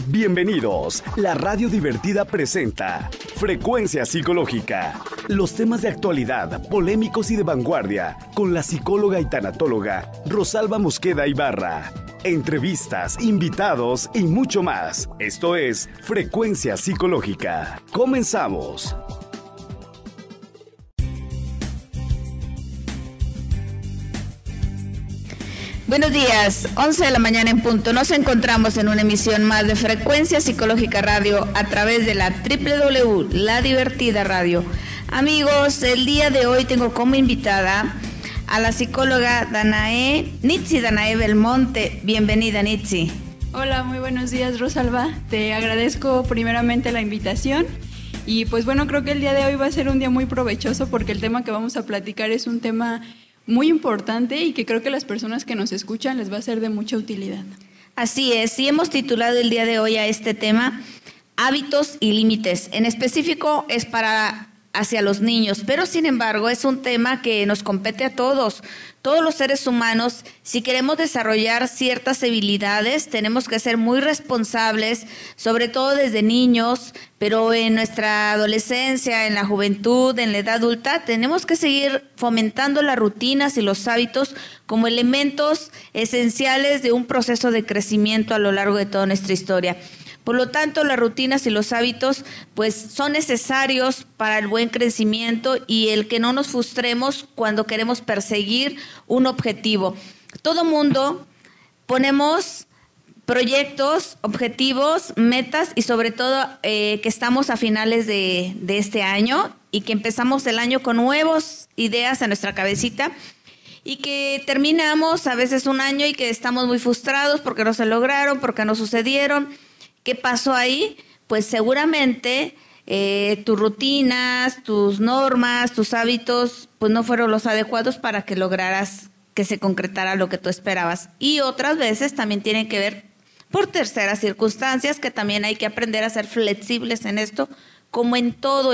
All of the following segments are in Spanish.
Bienvenidos. La Radio Divertida presenta Frecuencia Psicológica. Los temas de actualidad, polémicos y de vanguardia, con la psicóloga y tanatóloga Rosalba Mosqueda Ibarra. Entrevistas, invitados y mucho más. Esto es Frecuencia Psicológica. Comenzamos. Buenos días, 11 de la mañana en punto. Nos encontramos en una emisión más de Frecuencia Psicológica Radio a través de la www, La Divertida Radio. Amigos, el día de hoy tengo como invitada a la psicóloga Nitzi Danae Belmonte. Bienvenida, Nitzi. Hola, muy buenos días, Rosalba. Te agradezco primeramente la invitación. Y pues bueno, creo que el día de hoy va a ser un día muy provechoso porque el tema que vamos a platicar es un tema muy importante y que creo que las personas que nos escuchan les va a ser de mucha utilidad. Así es, y hemos titulado el día de hoy a este tema Hábitos y límites. En específico es hacia los niños, pero sin embargo es un tema que nos compete a todos los seres humanos. Si queremos desarrollar ciertas habilidades, tenemos que ser muy responsables, sobre todo desde niños, pero en nuestra adolescencia, en la juventud, en la edad adulta, tenemos que seguir fomentando las rutinas y los hábitos como elementos esenciales de un proceso de crecimiento a lo largo de toda nuestra historia. Por lo tanto, las rutinas y los hábitos pues son necesarios para el buen crecimiento y el que no nos frustremos cuando queremos perseguir un objetivo. Todo mundo ponemos proyectos, objetivos, metas y sobre todo que estamos a finales de este año y que empezamos el año con nuevas ideas en nuestra cabecita y que terminamos a veces un año y que estamos muy frustrados porque no se lograron, porque no sucedieron. ¿Qué pasó ahí? Pues seguramente tus rutinas, tus normas, tus hábitos, pues no fueron los adecuados para que lograras que se concretara lo que tú esperabas. Y otras veces también tienen que ver por terceras circunstancias, que también hay que aprender a ser flexibles en esto, como en todo.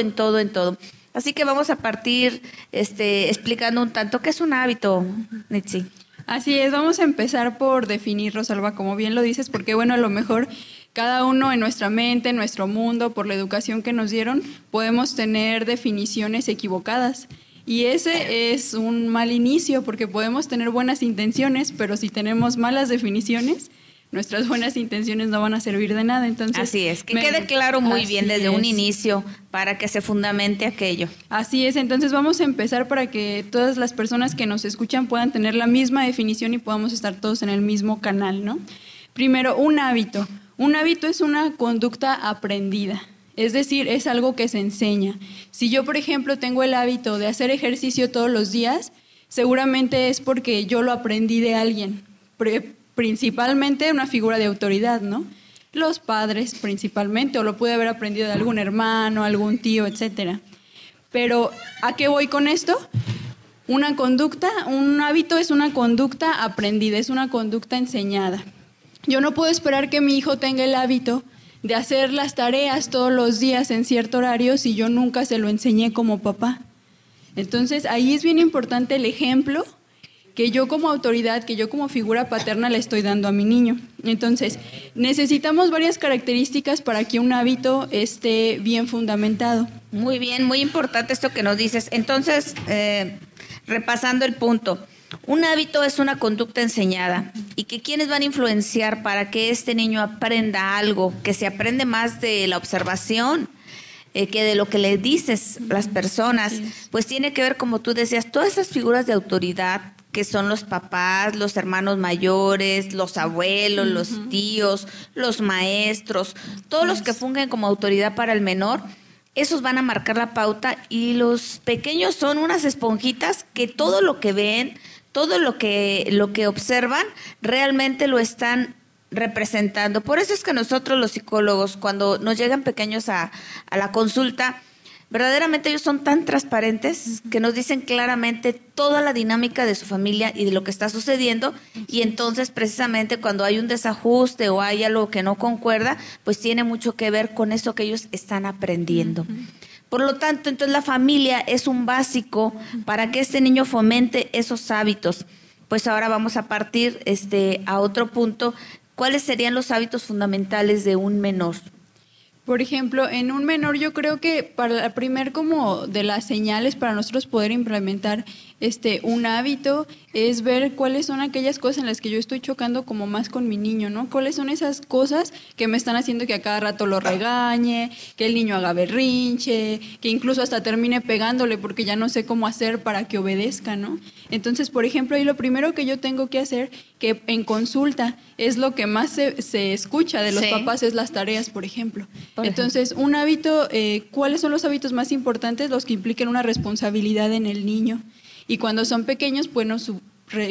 Así que vamos a partir explicando un tanto qué es un hábito, Nitzi. Así es, vamos a empezar por definir, Rosalba, como bien lo dices, porque bueno, a lo mejor cada uno en nuestra mente, en nuestro mundo, por la educación que nos dieron, podemos tener definiciones equivocadas. Y ese es un mal inicio porque podemos tener buenas intenciones, pero si tenemos malas definiciones, nuestras buenas intenciones no van a servir de nada. Entonces, así es, que quede claro muy bien desde un inicio para que se fundamente aquello. Así es, entonces vamos a empezar para que todas las personas que nos escuchan puedan tener la misma definición y podamos estar todos en el mismo canal, ¿no? Primero, un hábito. Un hábito es una conducta aprendida, es decir, es algo que se enseña. Si yo, por ejemplo, tengo el hábito de hacer ejercicio todos los días, seguramente es porque yo lo aprendí de alguien, principalmente una figura de autoridad, ¿no? Los padres principalmente, o lo pude haber aprendido de algún hermano, algún tío, etcétera. Pero, ¿a qué voy con esto? Una conducta, un hábito es una conducta aprendida, es una conducta enseñada. Yo no puedo esperar que mi hijo tenga el hábito de hacer las tareas todos los días en cierto horario si yo nunca se lo enseñé como papá. Entonces, ahí es bien importante el ejemplo que yo como autoridad, que yo como figura paterna le estoy dando a mi niño. Entonces, necesitamos varias características para que un hábito esté bien fundamentado. Muy bien, muy importante esto que nos dices. Entonces, repasando el punto. Un hábito es una conducta enseñada y que quienes van a influenciar para que este niño aprenda algo, que se aprende más de la observación que de lo que le dices las personas, pues tiene que ver, como tú decías, todas esas figuras de autoridad que son los papás, los hermanos mayores, los abuelos, los tíos, los maestros, todos los que fungen como autoridad para el menor. Esos van a marcar la pauta y los pequeños son unas esponjitas que todo lo que ven, todo lo que observan, realmente lo están representando. Por eso es que nosotros los psicólogos, cuando nos llegan pequeños a la consulta, verdaderamente ellos son tan transparentes que nos dicen claramente toda la dinámica de su familia y de lo que está sucediendo, y entonces precisamente cuando hay un desajuste o hay algo que no concuerda, pues tiene mucho que ver con eso que ellos están aprendiendo. Por lo tanto, entonces la familia es un básico para que este niño fomente esos hábitos. Pues ahora vamos a partir a otro punto. ¿cuáles serían los hábitos fundamentales de un menor? Por ejemplo, en un menor yo creo que para la primer como de las señales para nosotros poder implementar un hábito es ver cuáles son aquellas cosas en las que yo estoy chocando como más con mi niño, ¿no? ¿Cuáles son esas cosas que me están haciendo que a cada rato lo regañe, que el niño haga berrinche, que incluso hasta termine pegándole porque ya no sé cómo hacer para que obedezca, ¿no? Entonces, por ejemplo, ahí lo primero que yo tengo que hacer, que en consulta es lo que más se escucha de los papás, es las tareas, por ejemplo. Entonces, un hábito, ¿cuáles son los hábitos más importantes? Los que impliquen una responsabilidad en el niño. Y cuando son pequeños, bueno, su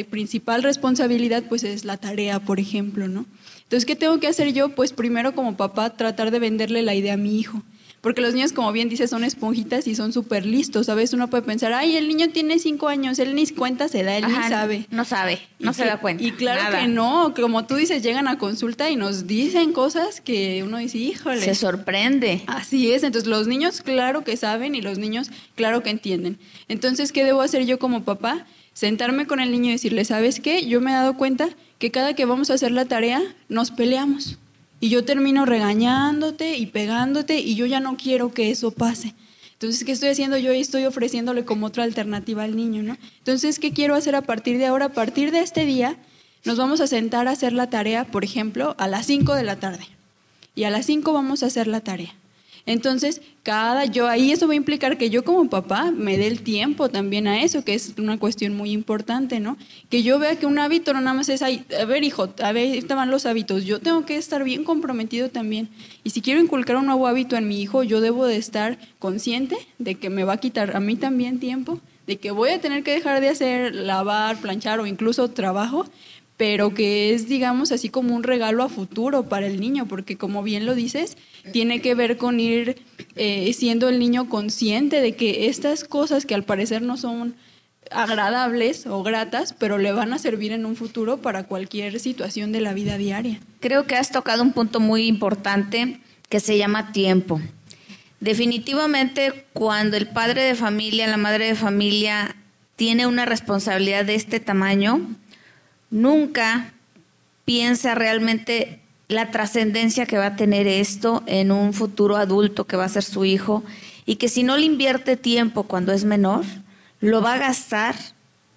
principal responsabilidad pues es la tarea, por ejemplo, ¿no? Entonces, ¿qué tengo que hacer yo? Pues primero como papá tratar de venderle la idea a mi hijo. Porque los niños, como bien dices, son esponjitas y son súper listos, ¿sabes? Uno puede pensar, ay, el niño tiene 5 años, él ni cuenta se da, él ni sabe. No sabe, no se da cuenta. Y claro nada. que no, como tú dices, llegan a consulta y nos dicen cosas que uno dice, híjole. Se sorprende. Así es, entonces los niños claro que saben y los niños claro que entienden. Entonces, ¿qué debo hacer yo como papá? Sentarme con el niño y decirle, ¿sabes qué? Yo me he dado cuenta que cada que vamos a hacer la tarea, nos peleamos. Y yo termino regañándote y pegándote y yo ya no quiero que eso pase. Entonces, ¿qué estoy haciendo yo? Estoy ofreciéndole como otra alternativa al niño, ¿no? Entonces, ¿qué quiero hacer a partir de ahora? A partir de este día, nos vamos a sentar a hacer la tarea, por ejemplo, a las 5 de la tarde. Y a las 5 vamos a hacer la tarea. Entonces, ahí eso va a implicar que yo como papá me dé el tiempo también a eso, que es una cuestión muy importante, ¿no? Que yo vea que un hábito no nada más es, a ver hijo, a ver, ahí van los hábitos, yo tengo que estar bien comprometido también. Y si quiero inculcar un nuevo hábito en mi hijo, yo debo de estar consciente de que me va a quitar a mí también tiempo, de que voy a tener que dejar de hacer lavar, planchar o incluso trabajo, pero que es, digamos, así como un regalo a futuro para el niño, porque como bien lo dices, tiene que ver con ir siendo el niño consciente de que estas cosas que al parecer no son agradables o gratas, pero le van a servir en un futuro para cualquier situación de la vida diaria. Creo que has tocado un punto muy importante que se llama tiempo. Definitivamente, cuando el padre de familia, la madre de familia tiene una responsabilidad de este tamaño, nunca piensa realmente la trascendencia que va a tener esto en un futuro adulto que va a ser su hijo, y que si no le invierte tiempo cuando es menor, lo va a gastar,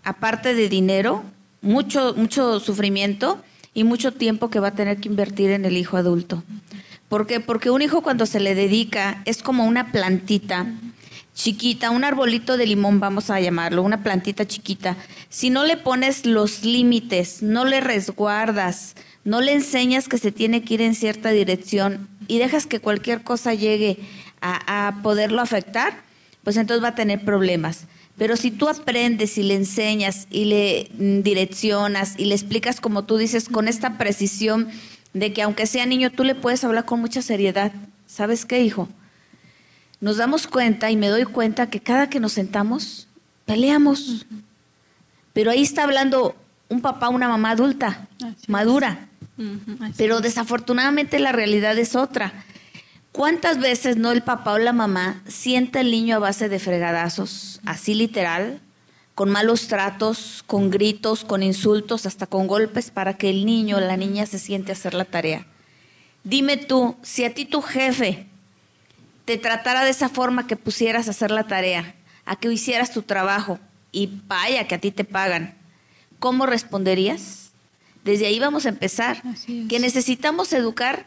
aparte de dinero, mucho sufrimiento y mucho tiempo que va a tener que invertir en el hijo adulto. ¿Por qué? Porque un hijo cuando se le dedica es como una plantita chiquita, un arbolito de limón, vamos a llamarlo, una plantita chiquita. Si no le pones los límites, no le resguardas, no le enseñas que se tiene que ir en cierta dirección y dejas que cualquier cosa llegue a poderlo afectar, pues entonces va a tener problemas. Pero si tú aprendes y le enseñas y le direccionas y le explicas, como tú dices, con esta precisión de que aunque sea niño, tú le puedes hablar con mucha seriedad. ¿Sabes qué, hijo? Nos damos cuenta y me doy cuenta que cada que nos sentamos, peleamos. Pero ahí está hablando un papá, una mamá adulta, madura. Pero desafortunadamente la realidad es otra. ¿Cuántas veces no el papá o la mamá sienta al niño a base de fregadazos, así literal, con malos tratos, con gritos, con insultos, hasta con golpes para que el niño o la niña se siente a hacer la tarea? Dime tú, si a ti tu jefe te tratara de esa forma, que pusieras a hacer la tarea, a que hicieras tu trabajo y vaya que a ti te pagan, ¿cómo responderías? Desde ahí vamos a empezar, que necesitamos educar.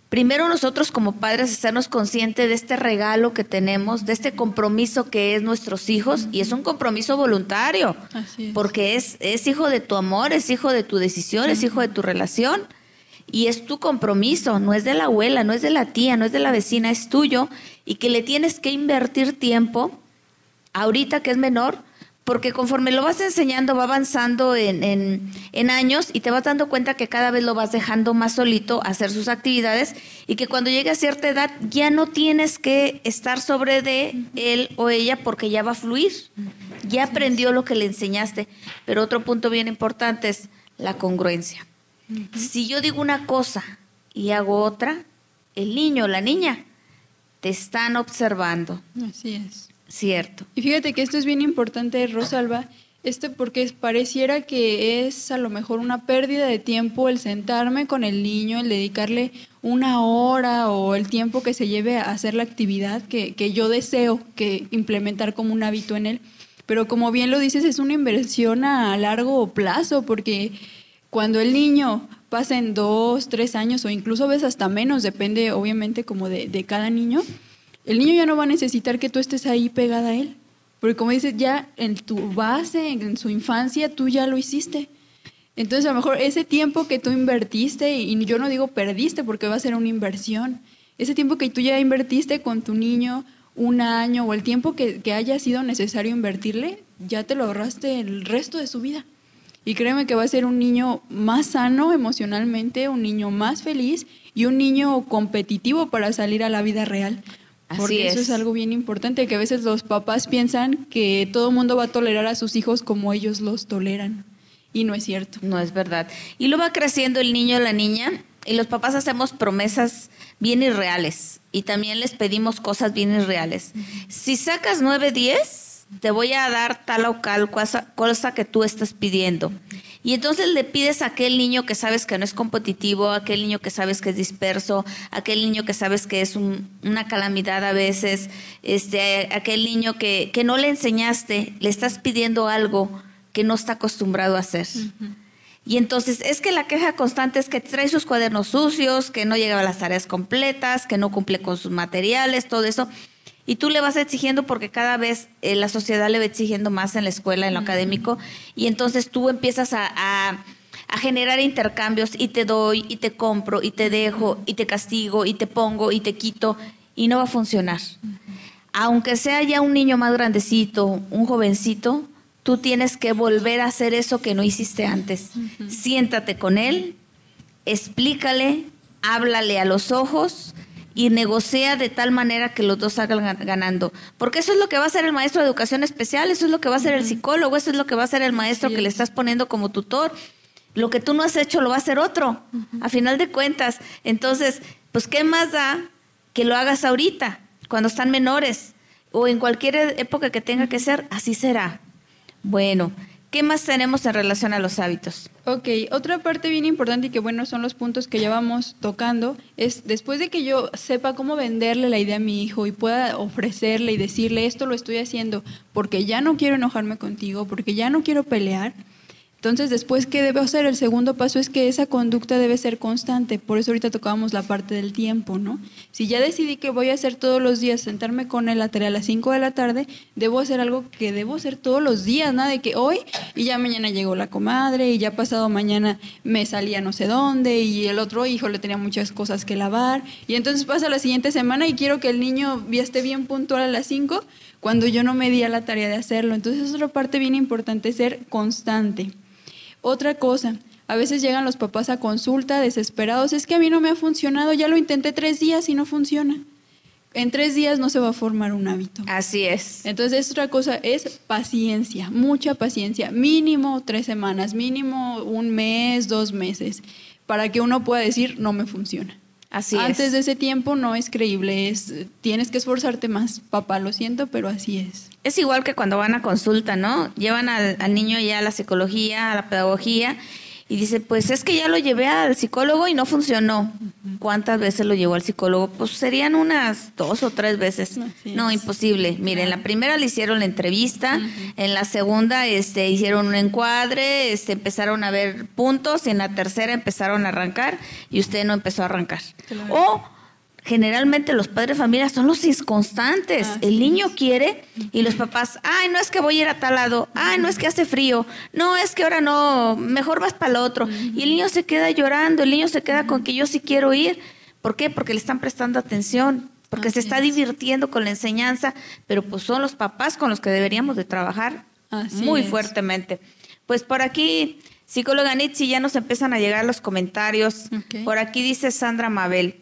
Primero nosotros como padres hacernos conscientes de este regalo que tenemos, de este compromiso que es nuestros hijos, y es un compromiso voluntario, porque es hijo de tu amor, es hijo de tu decisión, es hijo de tu relación, y es tu compromiso, no es de la abuela, no es de la tía, no es de la vecina, es tuyo, y que le tienes que invertir tiempo ahorita que es menor, porque conforme lo vas enseñando va avanzando en años y te vas dando cuenta que cada vez lo vas dejando más solito a hacer sus actividades, y que cuando llegue a cierta edad ya no tienes que estar sobre de él o ella porque ya va a fluir, ya aprendió lo que le enseñaste. Pero otro punto bien importante es la congruencia. Si yo digo una cosa y hago otra, el niño o la niña te están observando. Así es. Cierto. Y fíjate que esto es bien importante, Rosalba, Porque pareciera que es a lo mejor una pérdida de tiempo el sentarme con el niño, el dedicarle una hora o el tiempo que se lleve a hacer la actividad que yo deseo que implementar como un hábito en él. Pero como bien lo dices, es una inversión a largo plazo, porque cuando el niño pasa en 2, 3 años o incluso a veces hasta menos, depende obviamente como de cada niño, el niño ya no va a necesitar que tú estés ahí pegada a él. Porque como dices, ya en tu base, en su infancia, tú ya lo hiciste. Entonces, a lo mejor ese tiempo que tú invertiste, y yo no digo perdiste porque va a ser una inversión, ese tiempo que tú ya invertiste con tu niño, 1 año o el tiempo que haya sido necesario invertirle, ya te lo ahorraste el resto de su vida. Y créeme que va a ser un niño más sano emocionalmente, un niño más feliz y un niño competitivo para salir a la vida real. Porque eso es algo bien importante, que a veces los papás piensan que todo el mundo va a tolerar a sus hijos como ellos los toleran. Y no es cierto. No es verdad. Y luego va creciendo el niño o la niña y los papás hacemos promesas bien irreales y también les pedimos cosas bien irreales. Si sacas 9, 10, te voy a dar tal o cual cosa que tú estás pidiendo. Y entonces le pides a aquel niño que sabes que no es competitivo, a aquel niño que sabes que es disperso, a aquel niño que sabes que es una calamidad a veces, a aquel niño que no le enseñaste, le estás pidiendo algo que no está acostumbrado a hacer. Uh-huh. Y entonces es que la queja constante es que trae sus cuadernos sucios, que no llega a las tareas completas, que no cumple con sus materiales, todo eso. Y tú le vas exigiendo porque cada vez la sociedad le va exigiendo más en la escuela, en lo académico, y entonces tú empiezas a generar intercambios y te doy, y te compro, y te dejo, y te castigo, y te pongo, y te quito, y no va a funcionar. Aunque sea ya un niño más grandecito, un jovencito, tú tienes que volver a hacer eso que no hiciste antes. Siéntate con él, explícale, háblale a los ojos, y negocia de tal manera que los dos salgan ganando. Porque eso es lo que va a hacer el maestro de educación especial, eso es lo que va a hacer el psicólogo, eso es lo que va a hacer el maestro que le estás poniendo como tutor. Lo que tú no has hecho lo va a hacer otro, a final de cuentas. Entonces, pues, ¿qué más da que lo hagas ahorita, cuando están menores? O en cualquier época que tenga que ser, así será. Bueno, ¿qué más tenemos en relación a los hábitos? Ok, otra parte bien importante y que bueno son los puntos que ya vamos tocando es después de que yo sepa cómo venderle la idea a mi hijo y pueda ofrecerle y decirle esto lo estoy haciendo porque ya no quiero enojarme contigo, porque ya no quiero pelear. Entonces, después, ¿qué debo hacer? El segundo paso es que esa conducta debe ser constante. Por eso ahorita tocábamos la parte del tiempo, ¿no? Si ya decidí que voy a hacer todos los días, sentarme con él a tarea a las 5 de la tarde, debo hacer algo que debo hacer todos los días, nada de que hoy y ya mañana llegó la comadre y ya pasado mañana me salía no sé dónde y el otro hijo le tenía muchas cosas que lavar. Y entonces pasa la siguiente semana y quiero que el niño ya esté bien puntual a las 5 cuando yo no me di a la tarea de hacerlo. Entonces, es otra parte bien importante, ser constante. Otra cosa, a veces llegan los papás a consulta desesperados, es que a mí no me ha funcionado, ya lo intenté 3 días y no funciona. En 3 días no se va a formar un hábito. Así es. Entonces, otra cosa es paciencia, mucha paciencia, mínimo 3 semanas, mínimo 1 mes, 2 meses, para que uno pueda decir, no me funciona. Así Antes de ese tiempo no es creíble, tienes que esforzarte más, papá, lo siento, pero así es. Es igual que cuando van a consulta, ¿no? Llevan al niño ya a la psicología, a la pedagogía, y dice, pues es que ya lo llevé al psicólogo y no funcionó. ¿Cuántas veces lo llevó al psicólogo? Pues serían unas 2 o 3 veces. No, imposible. Miren, en la primera le hicieron la entrevista, en la segunda hicieron un encuadre, empezaron a ver puntos, y en la tercera empezaron a arrancar y usted no empezó a arrancar. Claro. O generalmente los padres de familia son los inconstantes. El niño quiere y los papás, ay, no es que voy a ir a tal lado, ay, no es que hace frío, no es que ahora no, mejor vas para el otro. Y el niño se queda llorando, el niño se queda con que yo sí quiero ir. ¿Por qué? Porque le están prestando atención, porque se está divirtiendo con la enseñanza, pero pues son los papás con los que deberíamos de trabajar muy fuertemente. Pues por aquí, psicóloga Nitsi, ya nos empiezan a llegar los comentarios. Por aquí dice Sandra Mabel.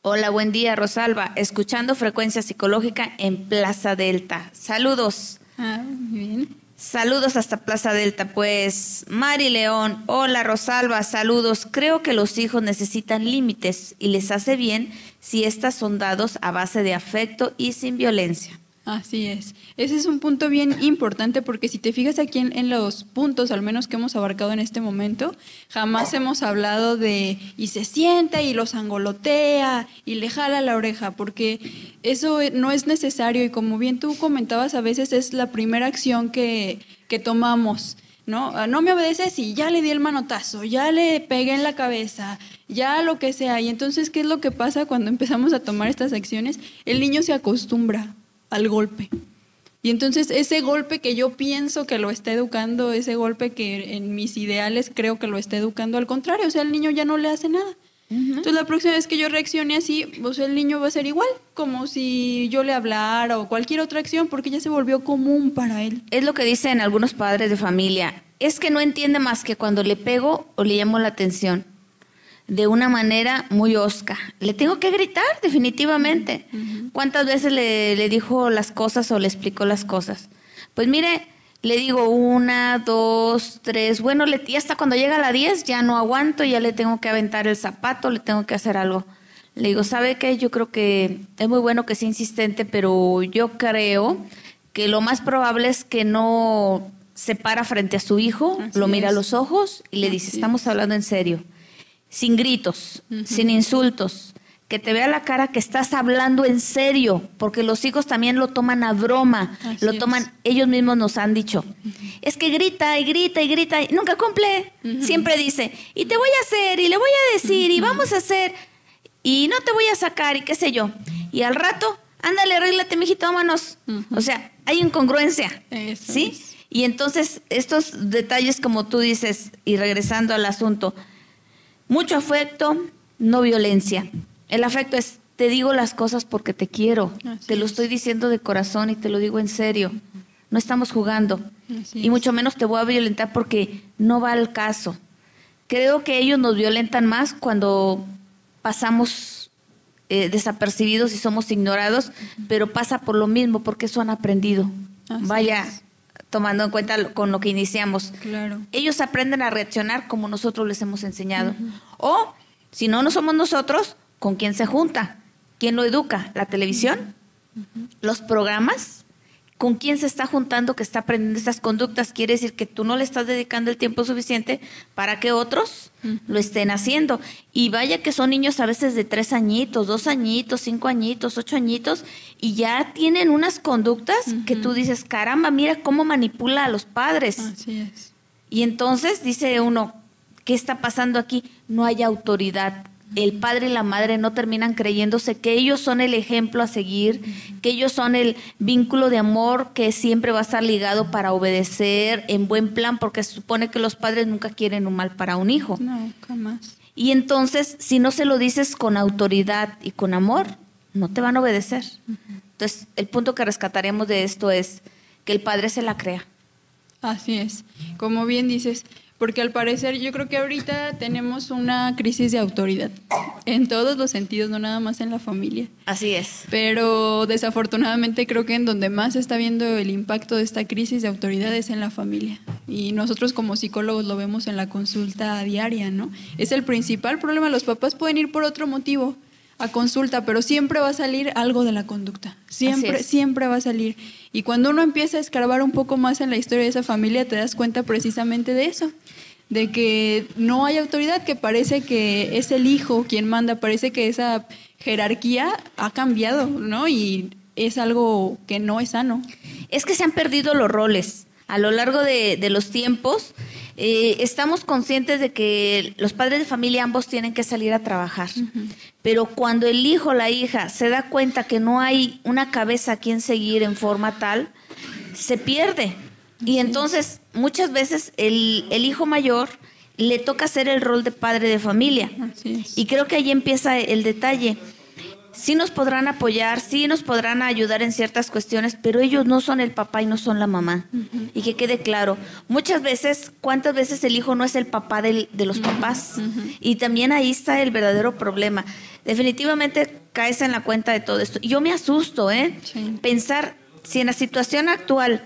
Hola, buen día, Rosalba. Escuchando Frecuencia Psicológica en Plaza Delta. Saludos. Muy bien. Saludos hasta Plaza Delta. Pues, Mari León. Hola, Rosalba. Saludos. Creo que los hijos necesitan límites y les hace bien si estas son dados a base de afecto y sin violencia. Así es. Ese es un punto bien importante porque si te fijas aquí en los puntos, al menos que hemos abarcado en este momento, jamás hemos hablado de y se sienta y los angolotea y le jala la oreja, porque eso no es necesario y como bien tú comentabas, a veces es la primera acción que tomamos. ¿No? No me obedeces y ya le di el manotazo, ya le pegué en la cabeza, ya lo que sea. Y entonces, ¿qué es lo que pasa cuando empezamos a tomar estas acciones? El niño se acostumbra al golpe. Y entonces ese golpe que yo pienso que lo está educando, ese golpe que en mis ideales creo que lo está educando, al contrario, o sea, el niño ya no le hace nada. Entonces la próxima vez que yo reaccione así, pues el niño va a ser igual, como si yo le hablara o cualquier otra acción, porque ya se volvió común para él. Es lo que dicen algunos padres de familia, es que no entiende más que cuando le pego o le llamo la atención de una manera muy hosca. Le tengo que gritar, definitivamente. ¿Cuántas veces le dijo las cosas o le explicó las cosas? Pues mire, le digo 1, 2, 3, bueno, y hasta cuando llega a la 10 ya no aguanto, ya le tengo que aventar el zapato, le tengo que hacer algo. Le digo, ¿sabe qué? Yo creo que es muy bueno que sea insistente, pero yo creo que lo más probable es que no se para frente a su hijo, lo mira a los ojos y le dice, estamos hablando en serio, sin gritos, sin insultos, que te vea la cara que estás hablando en serio, porque los hijos también lo toman a broma, lo toman, ellos mismos nos han dicho, es que grita y grita y grita, y nunca cumple, siempre dice, y te voy a hacer, y le voy a decir, y vamos a hacer, y no te voy a sacar, y qué sé yo, y al rato, ándale, arréglate, mijito, vámonos. O sea, hay incongruencia, Eso ¿sí? es. Y entonces, estos detalles, como tú dices, y regresando al asunto, mucho afecto, no violencia. El afecto es, te digo las cosas porque te quiero, te lo estoy diciendo de corazón y te lo digo en serio. No estamos jugando. Y mucho menos te voy a violentar porque no va al caso. Creo que ellos nos violentan más cuando pasamos desapercibidos y somos ignorados, pero pasa por lo mismo, porque eso han aprendido. Vaya, tomando en cuenta con lo que iniciamos. Claro. Ellos aprenden a reaccionar como nosotros les hemos enseñado. O, si no somos nosotros, ¿con quién se junta? ¿Quién lo educa? ¿La televisión? ¿Los programas? ¿Con quién se está juntando que está aprendiendo estas conductas? Quiere decir que tú no le estás dedicando el tiempo suficiente para que otros lo estén haciendo. Y vaya que son niños a veces de 3 añitos, 2 añitos, 5 añitos, 8 añitos, y ya tienen unas conductas que tú dices, caramba, mira cómo manipula a los padres. Así es. Y entonces dice uno, ¿qué está pasando aquí? No hay autoridad. El padre y la madre no terminan creyéndose que ellos son el ejemplo a seguir, que ellos son el vínculo de amor que siempre va a estar ligado para obedecer en buen plan, porque se supone que los padres nunca quieren un mal para un hijo. No, jamás. Y entonces, si no se lo dices con autoridad y con amor, no te van a obedecer. Entonces, el punto que rescataremos de esto es que el padre se la crea. Así es. Como bien dices, porque al parecer yo creo que ahorita tenemos una crisis de autoridad en todos los sentidos, no nada más en la familia. Así es. Pero desafortunadamente creo que en donde más se está viendo el impacto de esta crisis de autoridad es en la familia. Y nosotros como psicólogos lo vemos en la consulta diaria, ¿no? Es el principal problema. Los papás pueden ir por otro motivo a consulta, pero siempre va a salir algo de la conducta. Siempre va a salir. Y cuando uno empieza a escarbar un poco más en la historia de esa familia, te das cuenta precisamente de eso, de que no hay autoridad, que parece que es el hijo quien manda, parece que esa jerarquía ha cambiado, ¿no? Y es algo que no es sano. Es que se han perdido los roles. A lo largo de los tiempos, estamos conscientes de que los padres de familia ambos tienen que salir a trabajar. Pero cuando el hijo o la hija se da cuenta que no hay una cabeza a quien seguir en forma tal, se pierde. Y entonces, muchas veces el hijo mayor le toca hacer el rol de padre de familia. Y creo que ahí empieza el detalle. Sí nos podrán apoyar, sí nos podrán ayudar en ciertas cuestiones, pero ellos no son el papá y no son la mamá. Y que quede claro, muchas veces, ¿cuántas veces el hijo no es el papá de los papás? Y también ahí está el verdadero problema. Definitivamente caes en la cuenta de todo esto. Y yo me asusto, pensar si en la situación actual,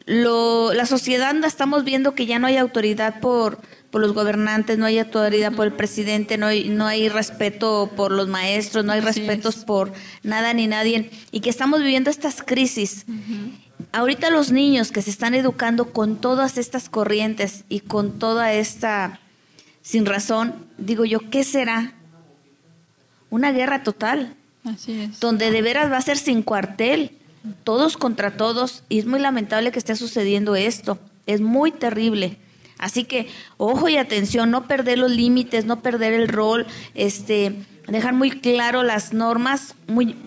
la sociedad estamos viendo que ya no hay autoridad por por los gobernantes, no hay autoridad por el presidente, no hay respeto por los maestros, no hay respetos por nada ni nadie, y que estamos viviendo estas crisis. Ahorita los niños que se están educando con todas estas corrientes y con toda esta sin razón, digo yo, ¿qué será? Una guerra total. Así es. Donde de veras va a ser sin cuartel, todos contra todos, y es muy lamentable que esté sucediendo esto, es muy terrible. Así que ojo y atención, no perder los límites, no perder el rol, dejar muy claro las normas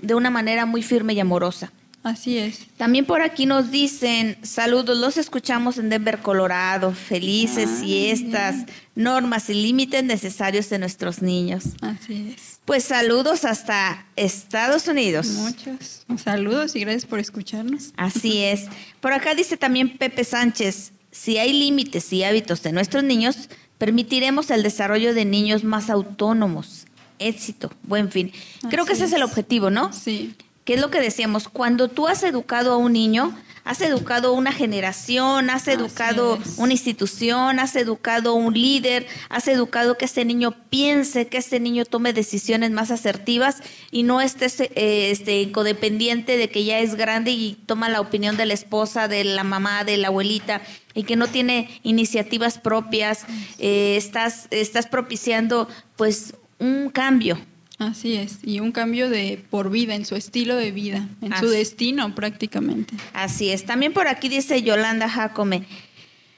de una manera muy firme y amorosa. Así es. También por aquí nos dicen, saludos, los escuchamos en Denver, Colorado, felices fiestas, normas y límites necesarios de nuestros niños. Así es. Pues saludos hasta Estados Unidos. Muchos saludos y gracias por escucharnos. Así es. Por acá dice también Pepe Sánchez, si hay límites y hábitos de nuestros niños, permitiremos el desarrollo de niños más autónomos. Éxito, buen fin. Creo que ese es el objetivo, ¿no? Sí. ¿Qué es lo que decíamos? Cuando tú has educado a un niño, has educado una generación, has educado una institución, has educado un líder, has educado que este niño piense, que este niño tome decisiones más asertivas y no esté codependiente de que ya es grande y toma la opinión de la esposa, de la mamá, de la abuelita y que no tiene iniciativas propias. Estás propiciando pues un cambio. Así es, y un cambio de por vida, en su estilo de vida, en su destino prácticamente. Así es. También por aquí dice Yolanda Jacome,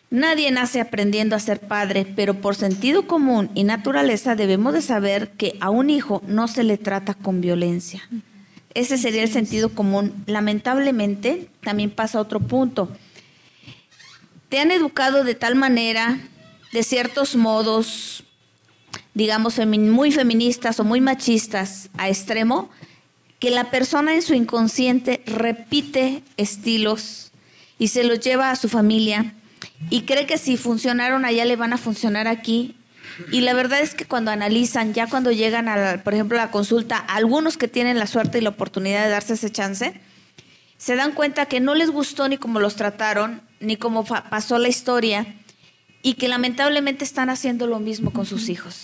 nadie nace aprendiendo a ser padre, pero por sentido común y naturaleza debemos de saber que a un hijo no se le trata con violencia. Ese sería el sentido común. Lamentablemente, también pasa otro punto. Te han educado de tal manera, de ciertos modos, digamos, muy feministas o muy machistas a extremo, que la persona en su inconsciente repite estilos y se los lleva a su familia y cree que si funcionaron allá le van a funcionar aquí. Y la verdad es que cuando analizan, ya cuando llegan, por ejemplo, a la consulta, algunos que tienen la suerte y la oportunidad de darse ese chance, se dan cuenta que no les gustó ni cómo los trataron, ni cómo pasó la historia, y que lamentablemente están haciendo lo mismo con sus hijos.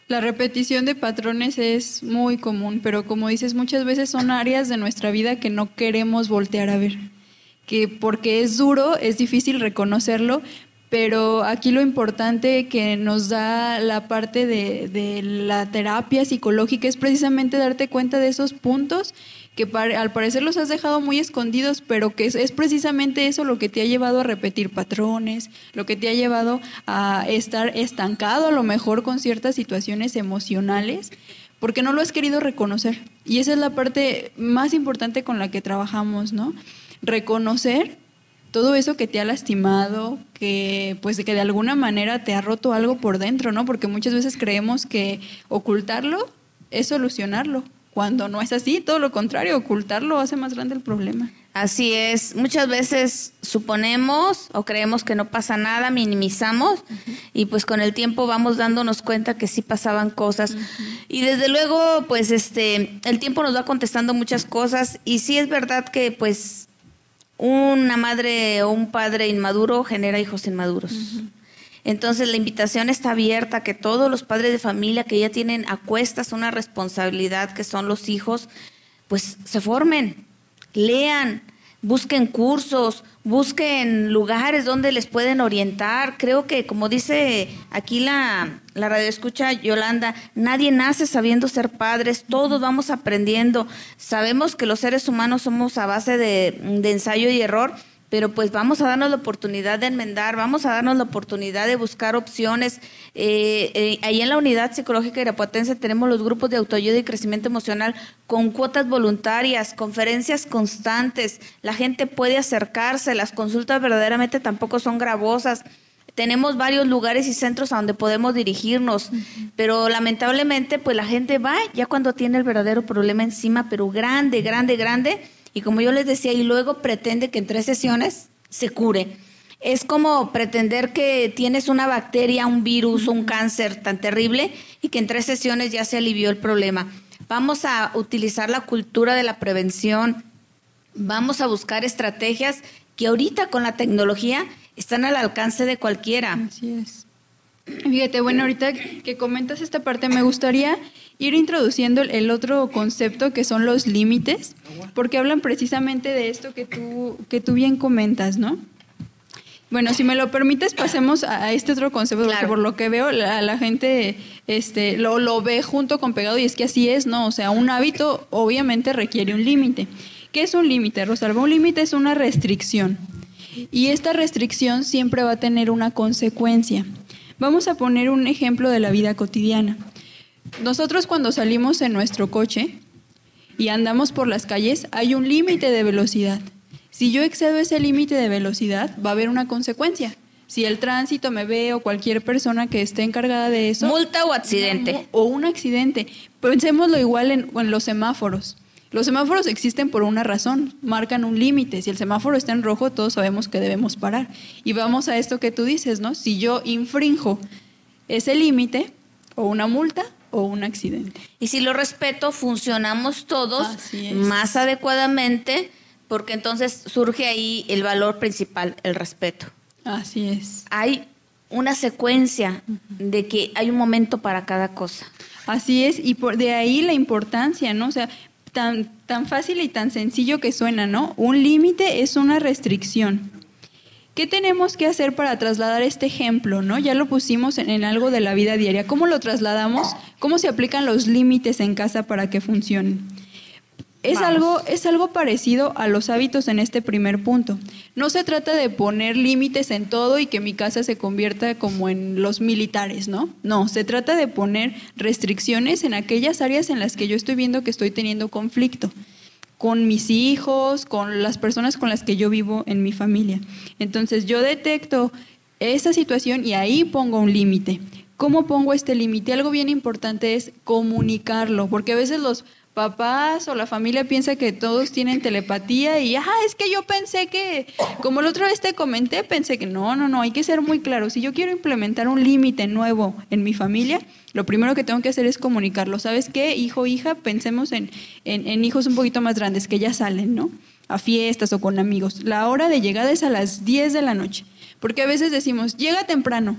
La repetición de patrones es muy común, pero como dices, muchas veces son áreas de nuestra vida que no queremos voltear a ver. Que porque es duro, es difícil reconocerlo, pero aquí lo importante que nos da la parte de la terapia psicológica es precisamente darte cuenta de esos puntos que al parecer los has dejado muy escondidos, pero que es precisamente eso lo que te ha llevado a repetir patrones, lo que te ha llevado a estar estancado a lo mejor con ciertas situaciones emocionales, porque no lo has querido reconocer. Y esa es la parte más importante con la que trabajamos, ¿no? Reconocer todo eso que te ha lastimado, que de alguna manera te ha roto algo por dentro, ¿no? Porque muchas veces creemos que ocultarlo es solucionarlo, cuando no es así, todo lo contrario, ocultarlo hace más grande el problema. Así es, muchas veces suponemos o creemos que no pasa nada, minimizamos y pues con el tiempo vamos dándonos cuenta que sí pasaban cosas. Y desde luego pues el tiempo nos va contestando muchas cosas y sí es verdad que pues una madre o un padre inmaduro genera hijos inmaduros. Entonces la invitación está abierta a que todos los padres de familia que ya tienen a cuestas una responsabilidad que son los hijos, pues se formen, lean, busquen cursos, busquen lugares donde les pueden orientar. Creo que como dice aquí la radioescucha Yolanda, nadie nace sabiendo ser padres, todos vamos aprendiendo. Sabemos que los seres humanos somos a base de ensayo y error, pero pues vamos a darnos la oportunidad de enmendar, vamos a darnos la oportunidad de buscar opciones. Ahí en la Unidad Psicológica Irapuatense tenemos los grupos de autoayuda y crecimiento emocional con cuotas voluntarias, conferencias constantes, la gente puede acercarse, las consultas verdaderamente tampoco son gravosas. Tenemos varios lugares y centros a donde podemos dirigirnos, pero lamentablemente pues la gente va ya cuando tiene el verdadero problema encima, pero grande, grande, grande. Y como yo les decía, y luego pretende que en 3 sesiones se cure. Es como pretender que tienes una bacteria, un virus, un cáncer tan terrible y que en 3 sesiones ya se alivió el problema. Vamos a utilizar la cultura de la prevención, vamos a buscar estrategias que ahorita con la tecnología están al alcance de cualquiera. Así es. Fíjate, bueno, ahorita que comentas esta parte, me gustaría ir introduciendo el otro concepto que son los límites, porque hablan precisamente de esto que tú bien comentas, ¿no? Bueno, si me lo permites, pasemos a este otro concepto, claro. Porque por lo que veo, la gente lo ve junto con pegado, y es que así es, ¿no? O sea, un hábito obviamente requiere un límite. ¿Qué es un límite, Rosalba? Un límite es una restricción, y esta restricción siempre va a tener una consecuencia. Vamos a poner un ejemplo de la vida cotidiana. Nosotros cuando salimos en nuestro coche y andamos por las calles, hay un límite de velocidad. Si yo excedo ese límite de velocidad, va a haber una consecuencia. Si el tránsito me ve o cualquier persona que esté encargada de eso... Multa o accidente. O un accidente. Pensémoslo igual en los semáforos. Los semáforos existen por una razón, marcan un límite. Si el semáforo está en rojo, todos sabemos que debemos parar. Y vamos a esto que tú dices, ¿no? Si yo infrinjo ese límite, o una multa o un accidente. Y si lo respeto, funcionamos todos más adecuadamente, porque entonces surge ahí el valor principal, el respeto. Así es. Hay una secuencia de que hay un momento para cada cosa. Así es, y de ahí la importancia, ¿no? O sea, tan fácil y tan sencillo que suena, ¿no? Un límite es una restricción. ¿Qué tenemos que hacer para trasladar este ejemplo, ¿no? Ya lo pusimos en algo de la vida diaria. ¿Cómo lo trasladamos? ¿Cómo se aplican los límites en casa para que funcionen? Es algo parecido a los hábitos en este primer punto. No se trata de poner límites en todo y que mi casa se convierta como en los militares, ¿no? No, se trata de poner restricciones en aquellas áreas en las que yo estoy viendo que estoy teniendo conflicto, con mis hijos, con las personas con las que yo vivo en mi familia. Entonces yo detecto esa situación y ahí pongo un límite. ¿Cómo pongo este límite? Algo bien importante es comunicarlo, porque a veces los papás o la familia piensa que todos tienen telepatía y es que yo pensé que, como la otra vez te comenté, pensé que no, hay que ser muy claro. Si yo quiero implementar un límite nuevo en mi familia, lo primero que tengo que hacer es comunicarlo. ¿Sabes qué, hijo, hija? Pensemos en hijos un poquito más grandes que ya salen, ¿no? A fiestas o con amigos. La hora de llegada es a las 10 de la noche, porque a veces decimos, llega temprano.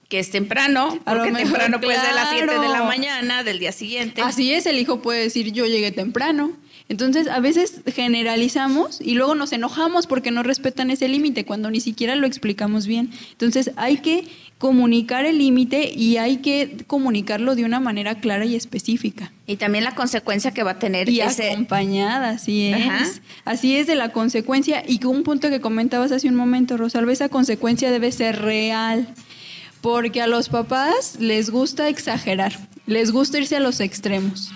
Que es temprano, porque temprano puede ser a las 7 de la mañana del día siguiente. Así es, el hijo puede decir, yo llegué temprano. Entonces, a veces generalizamos y luego nos enojamos porque no respetan ese límite cuando ni siquiera lo explicamos bien. Entonces, hay que comunicar el límite y hay que comunicarlo de una manera clara y específica. Y también la consecuencia que va a tener. Y acompañada, así es. Ajá. Así es, de la consecuencia. Y un punto que comentabas hace un momento, Rosalba, esa consecuencia debe ser real. Porque a los papás les gusta exagerar, les gusta irse a los extremos.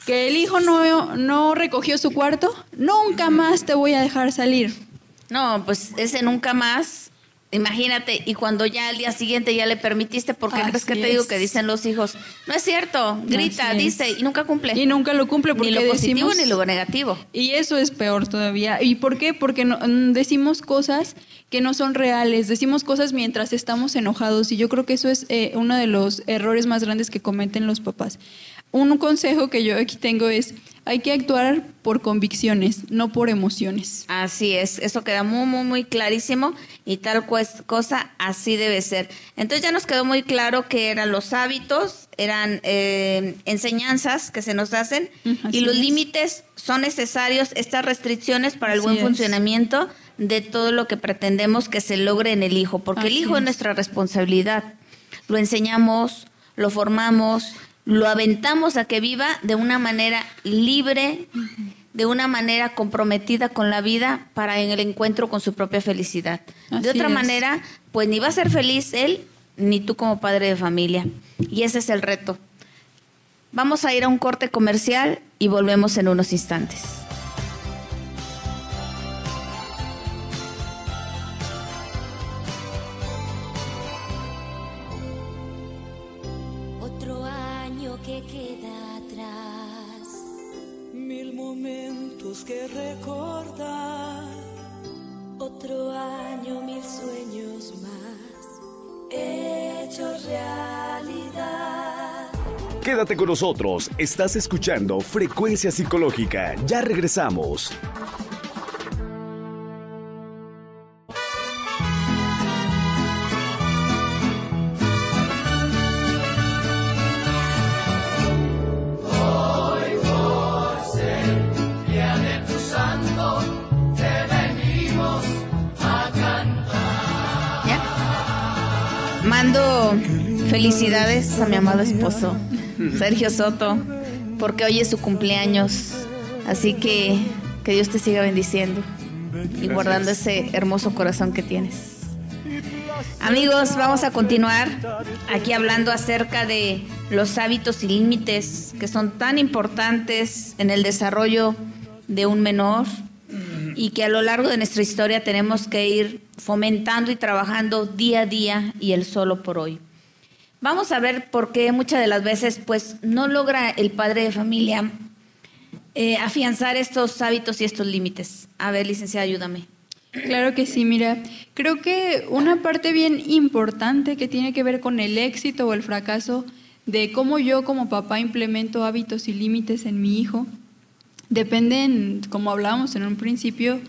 Que el hijo no recogió su cuarto, nunca más te voy a dejar salir. No, pues ese nunca más, imagínate, y cuando ya al día siguiente ya le permitiste, ¿por qué crees que te digo que dicen los hijos? No es cierto, grita, dice, y nunca cumple. Y nunca lo cumple porque ni lo positivo ni lo negativo. Y eso es peor todavía. ¿Y por qué? Porque decimos cosas que no son reales, decimos cosas mientras estamos enojados, y yo creo que eso es uno de los errores más grandes que cometen los papás. Un consejo que yo aquí tengo es, hay que actuar por convicciones, no por emociones. Así es, eso queda muy clarísimo, y tal cosa así debe ser. Entonces ya nos quedó muy claro que eran los hábitos, eran enseñanzas que se nos hacen, y los límites son necesarios, estas restricciones para el buen funcionamiento de todo lo que pretendemos que se logre en el hijo, porque el hijo es nuestra responsabilidad. Lo enseñamos, lo formamos, lo aventamos a que viva de una manera libre, de una manera comprometida con la vida para en el encuentro con su propia felicidad. De otra manera, pues ni va a ser feliz él, ni tú como padre de familia. Y ese es el reto. Vamos a ir a un corte comercial y volvemos en unos instantes. Que queda atrás, 1000 momentos que recordar, otro año, 1000 sueños más, hechos realidad. Quédate con nosotros, estás escuchando Frecuencia Psicológica, ya regresamos. Felicidades a mi amado esposo, Sergio Soto, porque hoy es su cumpleaños. Así que Dios te siga bendiciendo y guardando ese hermoso corazón que tienes. Amigos, vamos a continuar aquí hablando acerca de los hábitos y límites que son tan importantes en el desarrollo de un menor y que a lo largo de nuestra historia tenemos que ir fomentando y trabajando día a día y el solo por hoy. Vamos a ver por qué muchas de las veces pues no logra el padre de familia afianzar estos hábitos y estos límites. A ver, licenciada, ayúdame. Claro que sí, mira, creo que una parte bien importante que tiene que ver con el éxito o el fracaso de cómo yo como papá implemento hábitos y límites en mi hijo, dependen, como hablábamos en un principio,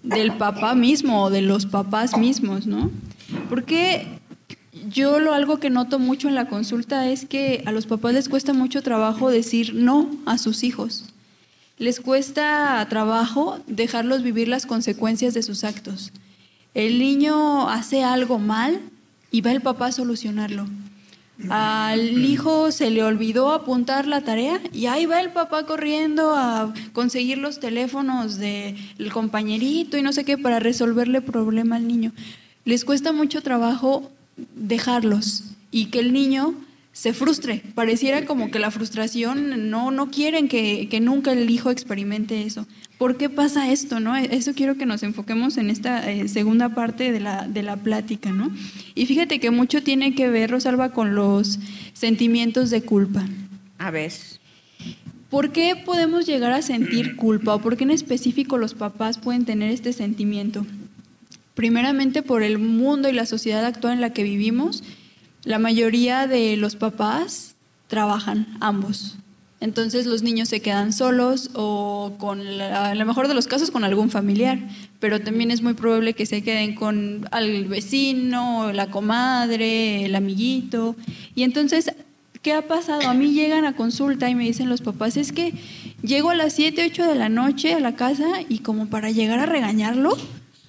del papá mismo o de los papás mismos, ¿no? Porque algo que noto mucho en la consulta es que a los papás les cuesta mucho trabajo decir no a sus hijos. Les cuesta trabajo dejarlos vivir las consecuencias de sus actos. El niño hace algo mal y va el papá a solucionarlo. Al hijo se le olvidó apuntar la tarea y ahí va el papá corriendo a conseguir los teléfonos del compañerito y no sé qué para resolverle problema al niño. Les cuesta mucho trabajo dejarlos y que el niño se frustre. Pareciera como que la frustración no quieren que nunca el hijo experimente eso. ¿Por qué pasa esto, no? Eso quiero que nos enfoquemos en esta segunda parte de la plática, ¿no? Y fíjate que mucho tiene que ver, Rosalba, con los sentimientos de culpa. A ver. ¿Por qué podemos llegar a sentir culpa o por qué en específico los papás pueden tener este sentimiento? Primeramente por el mundo y la sociedad actual en la que vivimos. La mayoría de los papás trabajan, ambos. Entonces los niños se quedan solos o en lo mejor de los casos con algún familiar, pero también es muy probable que se queden con el vecino, la comadre, el amiguito. Y entonces, ¿qué ha pasado? A mí llegan a consulta y me dicen los papás, es que llego a las 7, 8 de la noche a la casa y como para llegar a regañarlo,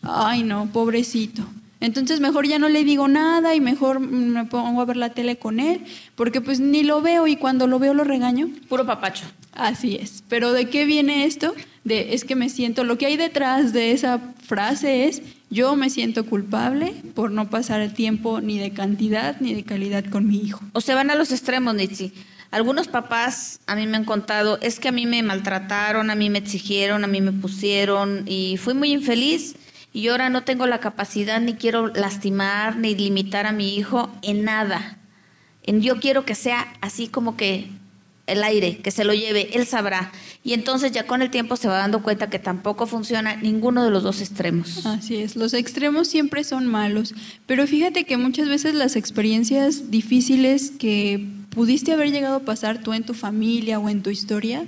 ay no, pobrecito. Entonces mejor ya no le digo nada y mejor me pongo a ver la tele con él, porque pues ni lo veo y cuando lo veo lo regaño. Puro papacho. Así es. Pero ¿de qué viene esto? Es que me siento, lo que hay detrás de esa frase es, yo me siento culpable por no pasar el tiempo ni de cantidad ni de calidad con mi hijo. O se van a los extremos, Nitsi. Algunos papás a mí me han contado, es que a mí me maltrataron, a mí me exigieron, a mí me pusieron y fui muy infeliz. Y ahora no tengo la capacidad ni quiero lastimar ni limitar a mi hijo en nada. Yo quiero que sea así como que el aire, que se lo lleve, él sabrá. Y entonces ya con el tiempo se va dando cuenta que tampoco funciona ninguno de los dos extremos. Así es, los extremos siempre son malos. Pero fíjate que muchas veces las experiencias difíciles que pudiste haber llegado a pasar tú en tu familia o en tu historia,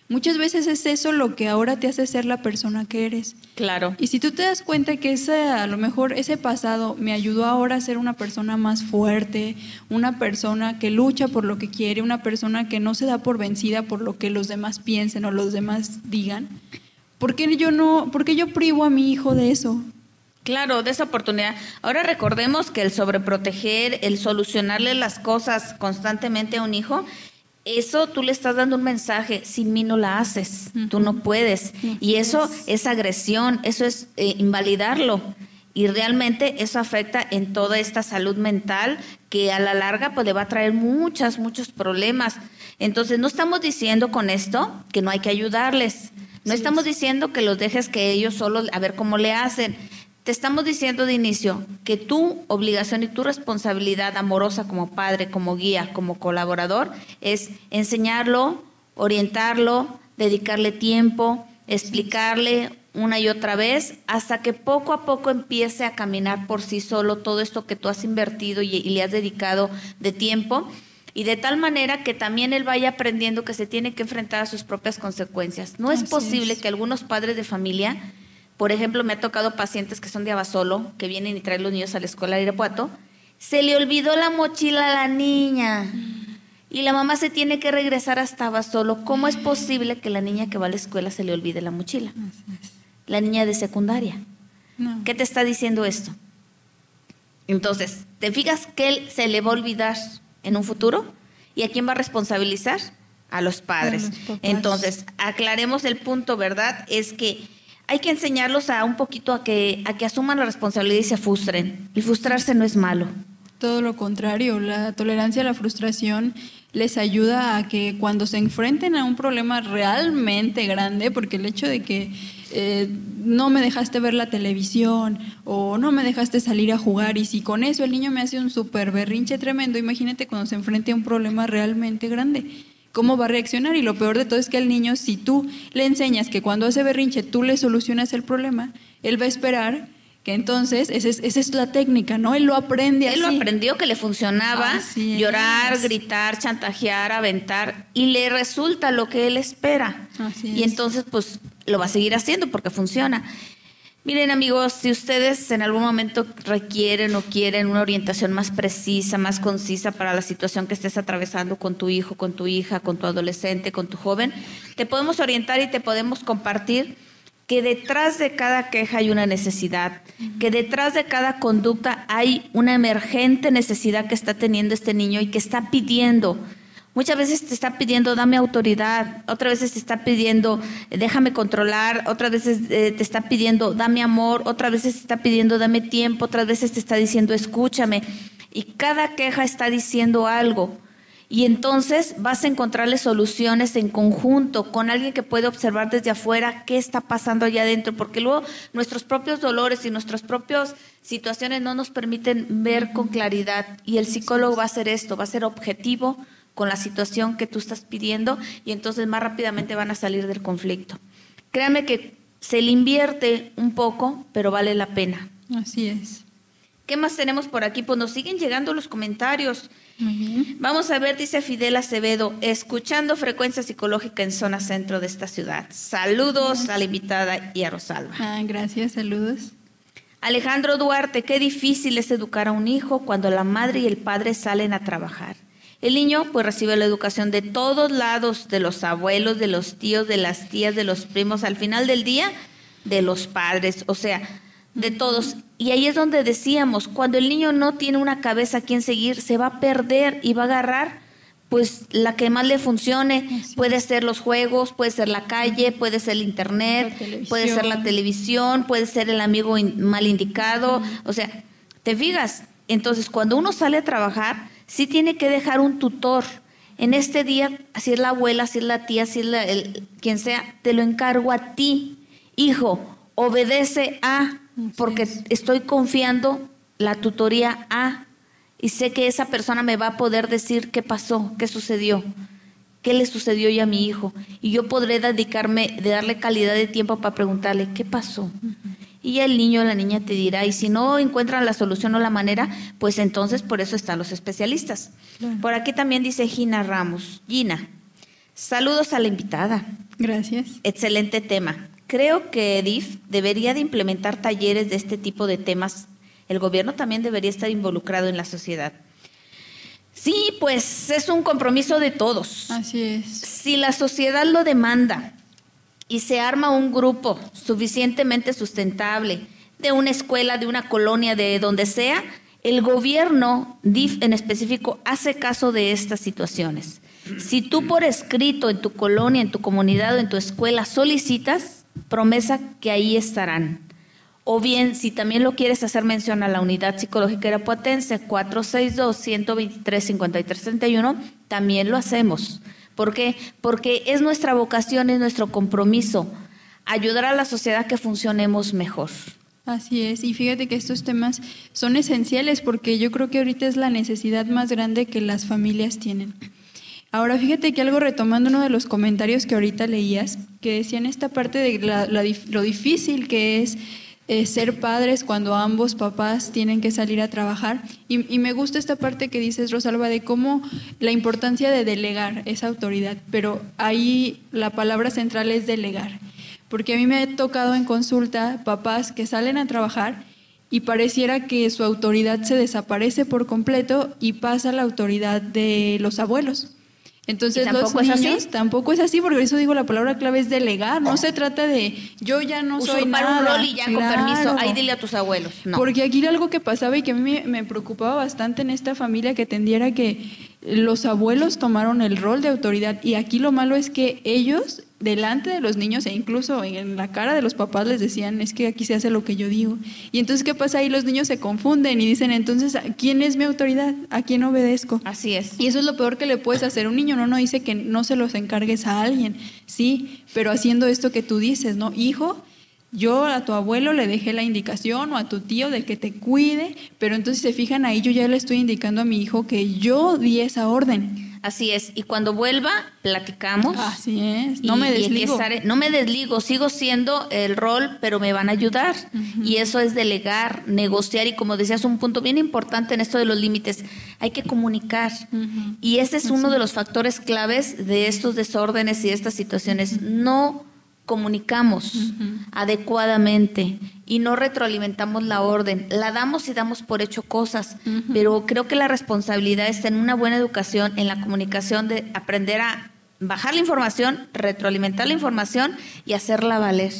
muchas veces es eso lo que ahora te hace ser la persona que eres. Claro. Y si tú te das cuenta que a lo mejor ese pasado me ayudó ahora a ser una persona más fuerte, una persona que lucha por lo que quiere, una persona que no se da por vencida por lo que los demás piensen o los demás digan, ¿por qué yo privo a mi hijo de eso? Claro, de esa oportunidad. Ahora recordemos que el sobreproteger, el solucionarle las cosas constantemente a un hijo, eso tú le estás dando un mensaje, sin mí no la haces, tú no puedes. Y eso es agresión, eso es invalidarlo. Y realmente eso afecta en toda esta salud mental que a la larga pues le va a traer muchos problemas. Entonces no estamos diciendo con esto que no hay que ayudarles, no estamos diciendo que los dejes que ellos solo a ver cómo le hacen. Te estamos diciendo de inicio que tu obligación y tu responsabilidad amorosa como padre, como guía, como colaborador, es enseñarlo, orientarlo, dedicarle tiempo, explicarle una y otra vez, hasta que poco a poco empiece a caminar por sí solo todo esto que tú has invertido y le has dedicado de tiempo, y de tal manera que también él vaya aprendiendo que se tiene que enfrentar a sus propias consecuencias. No es posible que algunos padres de familia, por ejemplo, me ha tocado pacientes que son de Abasolo, que vienen y traen los niños a la escuela de Irapuato, se le olvidó la mochila a la niña y la mamá se tiene que regresar hasta Abasolo. ¿Cómo es posible que la niña que va a la escuela se le olvide la mochila? La niña de secundaria. No. ¿Qué te está diciendo esto? Entonces, ¿te fijas que él se le va a olvidar en un futuro. ¿Y a quién va a responsabilizar? A los padres. Entonces, aclaremos el punto, ¿verdad? Es que hay que enseñarlos a un poquito a que asuman la responsabilidad y se frustren. El frustrarse no es malo. Todo lo contrario, la tolerancia a la frustración les ayuda a que cuando se enfrenten a un problema realmente grande, porque el hecho de que no me dejaste ver la televisión o no me dejaste salir a jugar, y si con eso el niño me hace un súper berrinche tremendo, imagínate cuando se enfrente a un problema realmente grande, ¿cómo va a reaccionar? Y lo peor de todo es que al niño, si tú le enseñas que cuando hace berrinche tú le solucionas el problema, él va a esperar que entonces, esa es la técnica, ¿no? Él lo aprende así. Él lo aprendió, que le funcionaba llorar, gritar, chantajear, aventar, y le resulta lo que él espera. Y entonces, pues, lo va a seguir haciendo porque funciona. Miren, amigos, si ustedes en algún momento requieren o quieren una orientación más precisa, más concisa para la situación que estés atravesando con tu hijo, con tu hija, con tu adolescente, con tu joven, te podemos orientar y te podemos compartir que detrás de cada queja hay una necesidad, que detrás de cada conducta hay una emergente necesidad que está teniendo este niño y que está pidiendo. Muchas veces te está pidiendo, dame autoridad, otras veces te está pidiendo, déjame controlar, otras veces te está pidiendo, dame amor, otras veces te está pidiendo, dame tiempo, otras veces te está diciendo, escúchame. Y cada queja está diciendo algo. Y entonces vas a encontrarle soluciones en conjunto con alguien que puede observar desde afuera qué está pasando allá adentro, porque luego nuestros propios dolores y nuestras propias situaciones no nos permiten ver con claridad, y el psicólogo va a hacer esto, va a ser objetivo con la situación que tú estás pidiendo, y entonces más rápidamente van a salir del conflicto. Créanme que se le invierte un poco, pero vale la pena. Así es. ¿Qué más tenemos por aquí? Pues nos siguen llegando los comentarios. Muy bien. Vamos a ver, dice Fidel Acevedo, escuchando Frecuencia Psicológica en zona centro de esta ciudad. Saludos a la invitada y a Rosalba. Gracias, saludos. Alejandro Duarte, qué difícil es educar a un hijo cuando la madre y el padre salen a trabajar. El niño pues recibe la educación de todos lados, de los abuelos, de los tíos, de las tías, de los primos, al final del día, de los padres, o sea, de todos. Y ahí es donde decíamos, cuando el niño no tiene una cabeza a quien seguir, se va a perder y va a agarrar pues la que más le funcione. Puede ser los juegos, puede ser la calle, puede ser el internet, puede ser la televisión, puede ser el amigo mal indicado. O sea, ¿te fijas? Entonces, cuando uno sale a trabajar, sí tiene que dejar un tutor. En este día, si es la abuela, si es la tía, si es quien sea, te lo encargo a ti. Hijo, obedece a, porque estoy confiando la tutoría a, y sé que esa persona me va a poder decir qué pasó, qué sucedió, qué le sucedió ya a mi hijo, y yo podré dedicarme, de darle calidad de tiempo para preguntarle qué pasó. Y el niño o la niña te dirá, y si no encuentran la solución o la manera, pues entonces por eso están los especialistas. Claro. Por aquí también dice Gina Ramos. Gina, saludos a la invitada. Gracias. Excelente tema. Creo que DIF debería de implementar talleres de este tipo de temas. El gobierno también debería estar involucrado en la sociedad. Sí, pues es un compromiso de todos. Así es. Si la sociedad lo demanda y se arma un grupo suficientemente sustentable de una escuela, de una colonia, de donde sea, el gobierno, DIF en específico, hace caso de estas situaciones. Si tú por escrito en tu colonia, en tu comunidad o en tu escuela solicitas, promesa que ahí estarán. O bien, si también lo quieres hacer mención a la Unidad Psicológica Irapuatense 462-123-5331, también lo hacemos. ¿Por qué? Porque es nuestra vocación, es nuestro compromiso, ayudar a la sociedad a que funcionemos mejor. Así es, y fíjate que estos temas son esenciales porque yo creo que ahorita es la necesidad más grande que las familias tienen. Ahora, fíjate que algo retomando uno de los comentarios que ahorita leías, que decían esta parte de lo difícil que es ser padres cuando ambos papás tienen que salir a trabajar. Y me gusta esta parte que dices, Rosalba, de cómo la importancia de delegar esa autoridad, pero ahí la palabra central es delegar. Porque a mí me ha tocado en consulta papás que salen a trabajar y pareciera que su autoridad se desaparece por completo y pasa la autoridad de los abuelos. Entonces los niños tampoco es así, porque eso digo, la palabra clave es delegar, no se trata de yo ya no soy nada. Un rol y ya, claro, con permiso, ahí dile a tus abuelos. No. Porque aquí algo que pasaba y que a mí me preocupaba bastante en esta familia que tendiera que los abuelos tomaron el rol de autoridad y aquí lo malo es que ellos delante de los niños e incluso en la cara de los papás les decían, es que aquí se hace lo que yo digo. Y entonces, ¿qué pasa ahí? Los niños se confunden y dicen, entonces, ¿quién es mi autoridad? ¿A quién obedezco? Así es. Y eso es lo peor que le puedes hacer a un niño. No dice que no se los encargues a alguien, sí, pero haciendo esto que tú dices, ¿no? Hijo, yo a tu abuelo le dejé la indicación o a tu tío de que te cuide, pero entonces se fijan ahí, yo ya le estoy indicando a mi hijo que yo di esa orden. Así es, y cuando vuelva, platicamos. Así es, no me desligo. No me desligo, sigo siendo el rol, pero me van a ayudar. Y eso es delegar, negociar, y como decías, un punto bien importante en esto de los límites, hay que comunicar. Y ese es uno de los factores claves de estos desórdenes y estas situaciones. No comunicamos adecuadamente y no retroalimentamos la orden, la damos y damos por hecho cosas, pero creo que la responsabilidad está en una buena educación, en la comunicación, de aprender a bajar la información, retroalimentar la información y hacerla valer.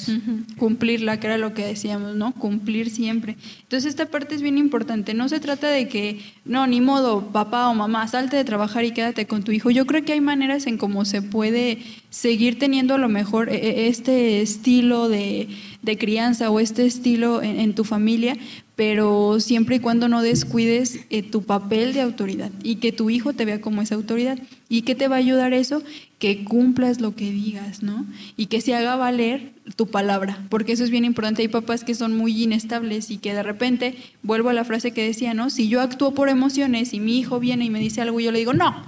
Cumplirla, que era lo que decíamos, ¿no? Cumplir siempre. Entonces esta parte es bien importante. No se trata de que, no, ni modo, papá o mamá, salte de trabajar y quédate con tu hijo. Yo creo que hay maneras en cómo se puede seguir teniendo a lo mejor este estilo de crianza o este estilo en tu familia, pero siempre y cuando no descuides tu papel de autoridad y que tu hijo te vea como esa autoridad. ¿Y qué te va a ayudar eso? Que cumplas lo que digas, ¿no? Y que se haga valer tu palabra, porque eso es bien importante. Hay papás que son muy inestables y que de repente, vuelvo a la frase que decía, ¿no? Si yo actúo por emociones y mi hijo viene y me dice algo, yo le digo, no.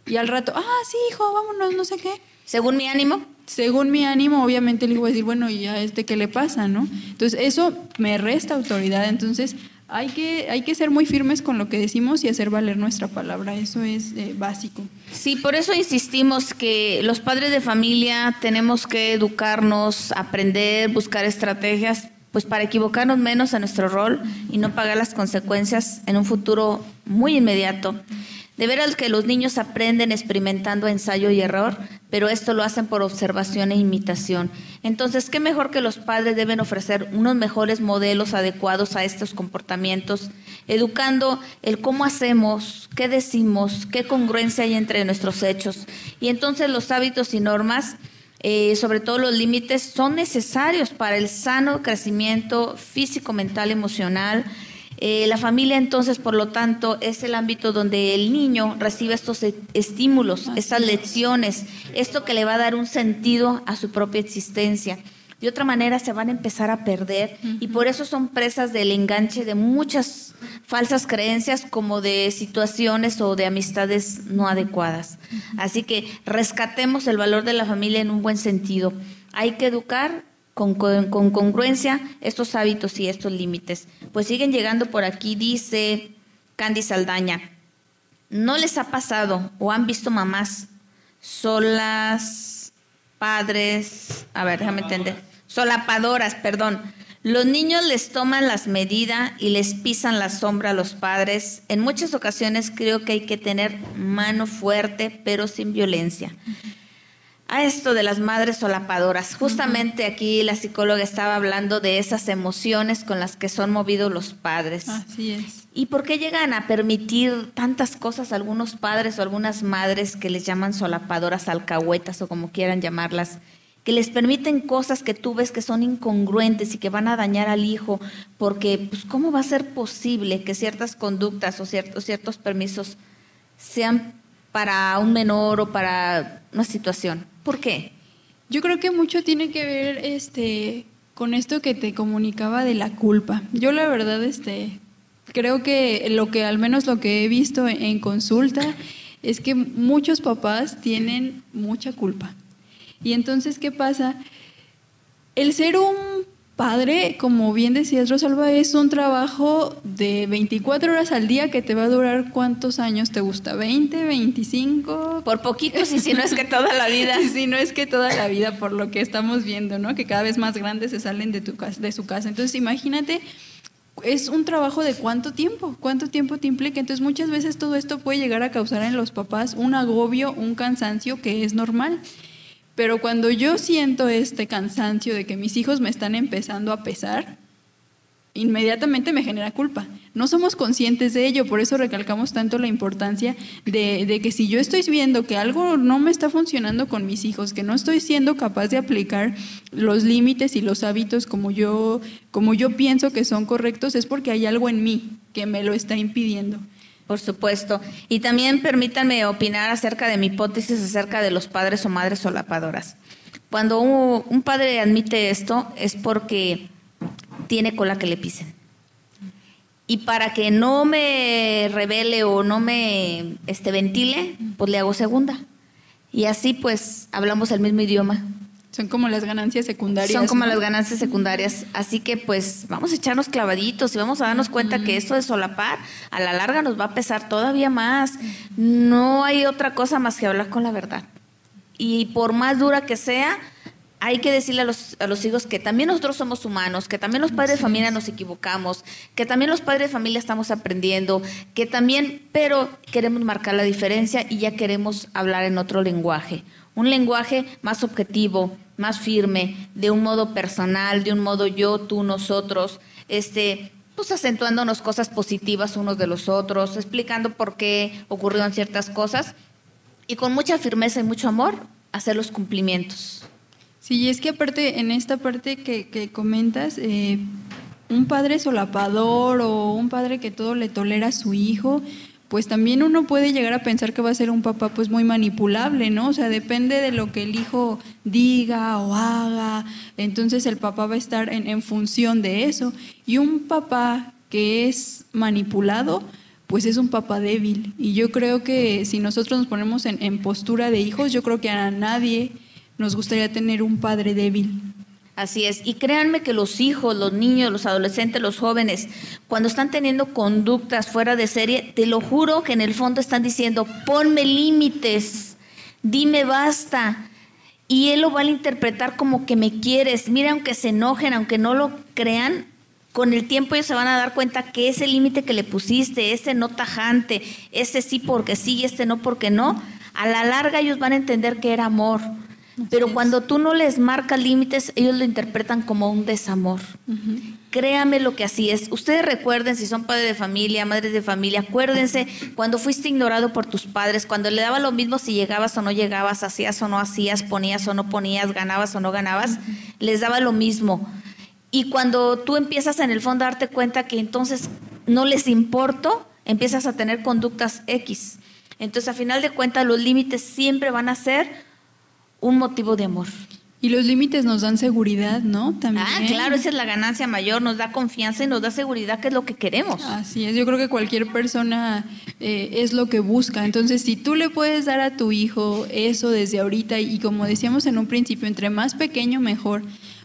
Y al rato, sí, hijo, vámonos, no sé qué. ¿Según mi ánimo? Según mi ánimo, obviamente le voy a decir, bueno, ¿y a qué le pasa, no? Entonces, eso me resta autoridad. Entonces, hay que ser muy firmes con lo que decimos y hacer valer nuestra palabra. Eso es básico. Sí, por eso insistimos que los padres de familia tenemos que educarnos, aprender, buscar estrategias, pues para equivocarnos menos en nuestro rol y no pagar las consecuencias en un futuro muy inmediato. De veras que los niños aprenden experimentando ensayo y error, pero esto lo hacen por observación e imitación. Entonces, ¿qué mejor que los padres deben ofrecer unos mejores modelos adecuados a estos comportamientos, educando el cómo hacemos, qué decimos, qué congruencia hay entre nuestros hechos? Y entonces los hábitos y normas, sobre todo los límites, son necesarios para el sano crecimiento físico, mental, emocional. La familia entonces, por lo tanto, es el ámbito donde el niño recibe estos estímulos, estas lecciones, esto que le va a dar un sentido a su propia existencia. De otra manera se van a empezar a perder y por eso son presas del enganche de muchas falsas creencias, como de situaciones o de amistades no adecuadas. Así que rescatemos el valor de la familia en un buen sentido. Hay que educar con congruencia estos hábitos y estos límites. Pues siguen llegando por aquí, dice Candy Saldaña. ¿No les ha pasado o han visto mamás solas, padres, solapadoras, perdón? Los niños les toman las medidas y les pisan la sombra a los padres. En muchas ocasiones creo que hay que tener mano fuerte, pero sin violencia. A esto de las madres solapadoras, justamente aquí la psicóloga estaba hablando de esas emociones con las que son movidos los padres. Así es. ¿Y por qué llegan a permitir tantas cosas a algunos padres o algunas madres que les llaman solapadoras, alcahuetas o como quieran llamarlas, que les permiten cosas que tú ves que son incongruentes y que van a dañar al hijo? Porque, pues, ¿cómo va a ser posible que ciertas conductas o ciertos permisos sean para un menor o para una situación? ¿Por qué? Yo creo que mucho tiene que ver con esto que te comunicaba de la culpa. Yo la verdad creo que al menos lo que he visto en consulta es que muchos papás tienen mucha culpa. Y entonces, ¿qué pasa? El ser un padre, como bien decías, Rosalba, es un trabajo de 24 horas al día que te va a durar, ¿cuántos años te gusta? ¿20, 25? Por poquitos, y si no es que toda la vida. Y si no es que toda la vida, por lo que estamos viendo, ¿no? Que cada vez más grandes se salen de su casa. Entonces, imagínate, es un trabajo de ¿cuánto tiempo te implica? Entonces, muchas veces todo esto puede llegar a causar en los papás un agobio, un cansancio que es normal. Pero cuando yo siento este cansancio de que mis hijos me están empezando a pesar, inmediatamente me genera culpa. No somos conscientes de ello, por eso recalcamos tanto la importancia de que si yo estoy viendo que algo no me está funcionando con mis hijos, que no estoy siendo capaz de aplicar los límites y los hábitos como yo pienso que son correctos, es porque hay algo en mí que me lo está impidiendo. Por supuesto. Y también permítanme opinar acerca de mi hipótesis acerca de los padres o madres solapadoras. Cuando un padre admite esto es porque tiene cola que le pisen. Y para que no me revele o no me ventile, pues le hago segunda. Y así pues hablamos el mismo idioma. Son como las ganancias secundarias. Son como ¿no? las ganancias secundarias. Así que pues vamos a echarnos clavaditos y vamos a darnos cuenta que esto de solapar a la larga nos va a pesar todavía más. No hay otra cosa más que hablar con la verdad. Y por más dura que sea, hay que decirle a los hijos que también nosotros somos humanos, que también los padres de familia nos equivocamos, que también los padres de familia estamos aprendiendo, que también, pero queremos marcar la diferencia y ya queremos hablar en otro lenguaje. Un lenguaje más objetivo, más firme, de un modo personal, de un modo yo, tú, nosotros, pues acentuándonos cosas positivas unos de los otros, explicando por qué ocurrieron ciertas cosas y con mucha firmeza y mucho amor hacer los cumplimientos. Sí, y es que aparte, en esta parte que comentas, un padre solapador o un padre que todo le tolera a su hijo, pues también uno puede llegar a pensar que va a ser un papá pues muy manipulable, ¿no? O sea, depende de lo que el hijo diga o haga, entonces el papá va a estar en función de eso. Y un papá que es manipulado, pues es un papá débil. Y yo creo que si nosotros nos ponemos en postura de hijos, yo creo que a nadie nos gustaría tener un padre débil. Así es, y créanme que los hijos, los niños, los adolescentes, los jóvenes, cuando están teniendo conductas fuera de serie, te lo juro que en el fondo están diciendo, ponme límites, dime basta, y él lo va a interpretar como que me quieres. Mira, aunque se enojen, aunque no lo crean, con el tiempo ellos se van a dar cuenta que ese límite que le pusiste, ese no tajante, ese sí porque sí y este no porque no, a la larga ellos van a entender que era amor. Pero cuando tú no les marcas límites, ellos lo interpretan como un desamor. Créame lo que así es. Ustedes recuerden, si son padres de familia, madres de familia, acuérdense cuando fuiste ignorado por tus padres, cuando le daba lo mismo si llegabas o no llegabas, hacías o no hacías, ponías o no ponías, ganabas o no ganabas, les daba lo mismo. Y cuando tú empiezas en el fondo a darte cuenta que entonces no les importo, empiezas a tener conductas X. Entonces, a final de cuentas, los límites siempre van a ser un motivo de amor. Y los límites nos dan seguridad, ¿no? También. Ah, claro, esa es la ganancia mayor, nos da confianza y nos da seguridad, que es lo que queremos. Así es, yo creo que cualquier persona es lo que busca. Entonces, si tú le puedes dar a tu hijo eso desde ahorita, y como decíamos en un principio, entre más pequeño mejor,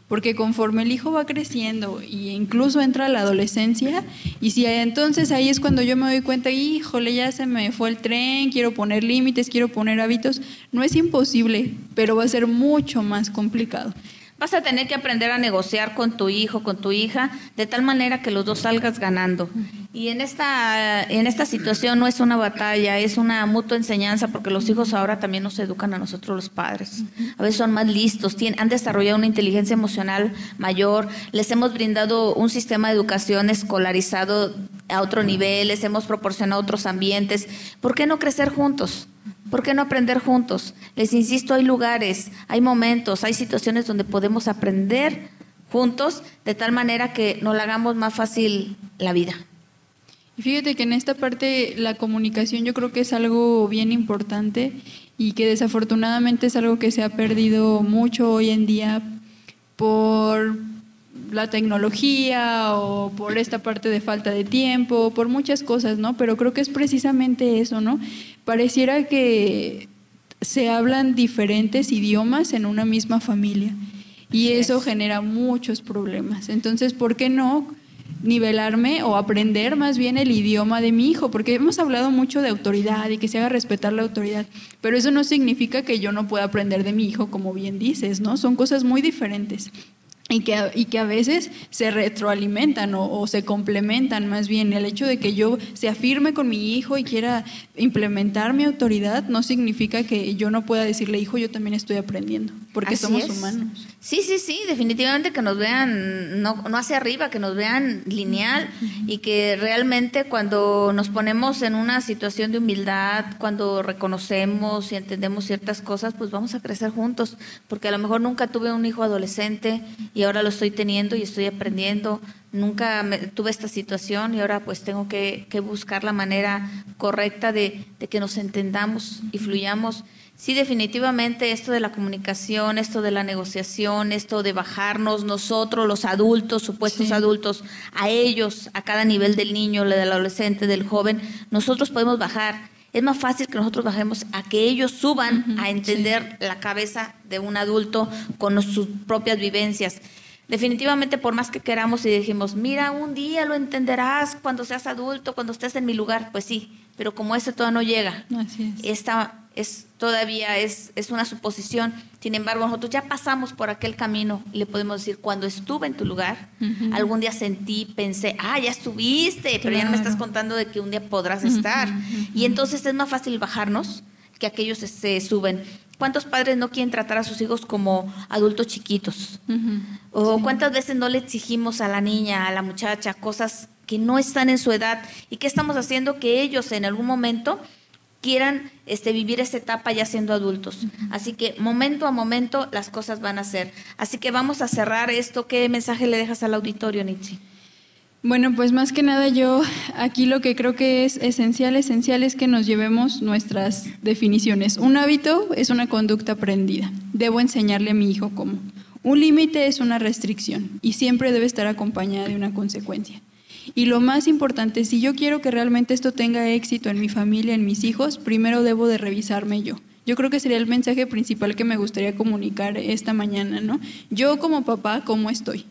porque conforme el hijo va creciendo e incluso entra a la adolescencia, y si entonces ahí es cuando yo me doy cuenta, híjole, ya se me fue el tren, quiero poner límites, quiero poner hábitos, no es imposible, pero va a ser mucho más complicado. Vas a tener que aprender a negociar con tu hijo, con tu hija, de tal manera que los dos salgas ganando. Y en esta situación no es una batalla, es una mutua enseñanza, porque los hijos ahora también nos educan a nosotros los padres. A veces son más listos, han desarrollado una inteligencia emocional mayor, les hemos brindado un sistema de educación escolarizado a otro nivel, les hemos proporcionado otros ambientes. ¿Por qué no crecer juntos? ¿Por qué no aprender juntos? Les insisto, hay lugares, hay momentos, hay situaciones donde podemos aprender juntos de tal manera que nos la hagamos más fácil la vida. Y fíjate que en esta parte la comunicación yo creo que es algo bien importante y que desafortunadamente es algo que se ha perdido mucho hoy en día por la tecnología o por esta parte de falta de tiempo, por muchas cosas, ¿no? Pero creo que es precisamente eso, ¿no? Pareciera que se hablan diferentes idiomas en una misma familia y eso genera muchos problemas. Entonces, ¿por qué no nivelarme o aprender más bien el idioma de mi hijo? Porque hemos hablado mucho de autoridad y que se haga respetar la autoridad, pero eso no significa que yo no pueda aprender de mi hijo, como bien dices, ¿no? Son cosas muy diferentes. y que a veces se retroalimentan o se complementan más bien. El hecho de que yo se afirme con mi hijo y quiera implementar mi autoridad no significa que yo no pueda decirle, hijo, yo también estoy aprendiendo, porque Así somos es. humanos. Sí, definitivamente que nos vean no hacia arriba, que nos vean lineal y que realmente cuando nos ponemos en una situación de humildad, cuando reconocemos y entendemos ciertas cosas, pues vamos a crecer juntos, porque a lo mejor nunca tuve un hijo adolescente y ahora lo estoy teniendo y estoy aprendiendo. Nunca tuve esta situación y ahora pues tengo que buscar la manera correcta de que nos entendamos y fluyamos. Sí, definitivamente esto de la comunicación, esto de la negociación, esto de bajarnos nosotros, los adultos, supuestos adultos, a ellos, a cada nivel del niño, del adolescente, del joven, nosotros podemos bajar. Es más fácil que nosotros bajemos a que ellos suban a entender la cabeza de un adulto con sus propias vivencias. Definitivamente, por más que queramos y dijimos, mira, un día lo entenderás cuando seas adulto, cuando estés en mi lugar, pues sí, pero como eso todavía no llega. Así es. Todavía es una suposición. Sin embargo, nosotros ya pasamos por aquel camino y le podemos decir, cuando estuve en tu lugar, algún día sentí, pensé, ya estuviste, pero ya no me estás contando de que un día podrás estar. Y entonces es más fácil bajarnos que aquellos se suben. ¿Cuántos padres no quieren tratar a sus hijos como adultos chiquitos? O cuántas veces no le exigimos a la niña, a la muchacha, cosas que no están en su edad y que estamos haciendo que ellos en algún momento quieran vivir esta etapa ya siendo adultos. Así que momento a momento las cosas van a ser. Así que vamos a cerrar esto. ¿Qué mensaje le dejas al auditorio, Nitsi? Bueno, pues más que nada yo aquí lo que creo que es esencial es que nos llevemos nuestras definiciones. Un hábito es una conducta aprendida. Debo enseñarle a mi hijo cómo. Un límite es una restricción y siempre debe estar acompañada de una consecuencia. Y lo más importante, si yo quiero que realmente esto tenga éxito en mi familia, en mis hijos, primero debo de revisarme yo. Yo creo que sería el mensaje principal que me gustaría comunicar esta mañana, ¿no? Yo como papá, ¿cómo estoy?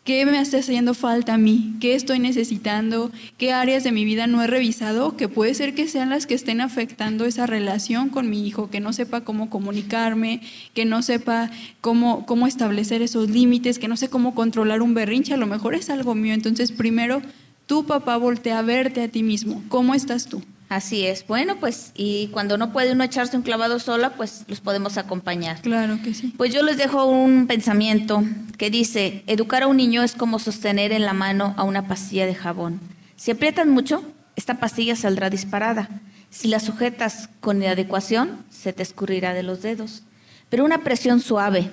¿Qué me está haciendo falta a mí? ¿Qué estoy necesitando? ¿Qué áreas de mi vida no he revisado? Que puede ser que sean las que estén afectando esa relación con mi hijo, que no sepa cómo comunicarme, que no sepa cómo establecer esos límites, que no sé cómo controlar un berrinche, a lo mejor es algo mío. Entonces, primero, tú, papá, voltea a verte a ti mismo. ¿Cómo estás tú? Así es. Bueno, pues, y cuando no puede uno echarse un clavado sola, pues los podemos acompañar. Claro que sí. Pues yo les dejo un pensamiento que dice, educar a un niño es como sostener en la mano a una pastilla de jabón. Si aprietas mucho, esta pastilla saldrá disparada. Si la sujetas con adecuación, se te escurrirá de los dedos. Pero una presión suave,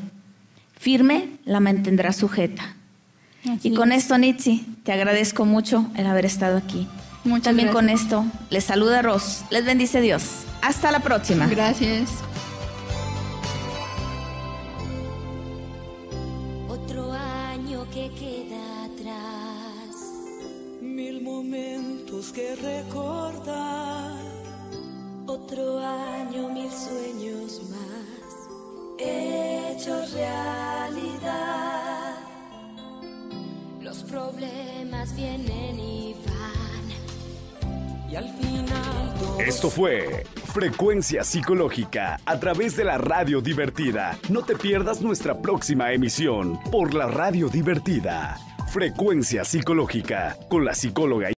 firme, la mantendrá sujeta. Así y con es. esto, Nitsi, te agradezco mucho el haber estado aquí. Muchas También gracias. con esto, les saluda Ros. Les bendice Dios. Hasta la próxima. Gracias. Otro año que queda atrás, 1000 momentos que recordar. otro año, 1000 sueños más, hechos realidad. Los problemas vienen y van, Y al final todo Esto fue Frecuencia Psicológica a través de la Radio Divertida. No te pierdas nuestra próxima emisión por la Radio Divertida. Frecuencia Psicológica con la psicóloga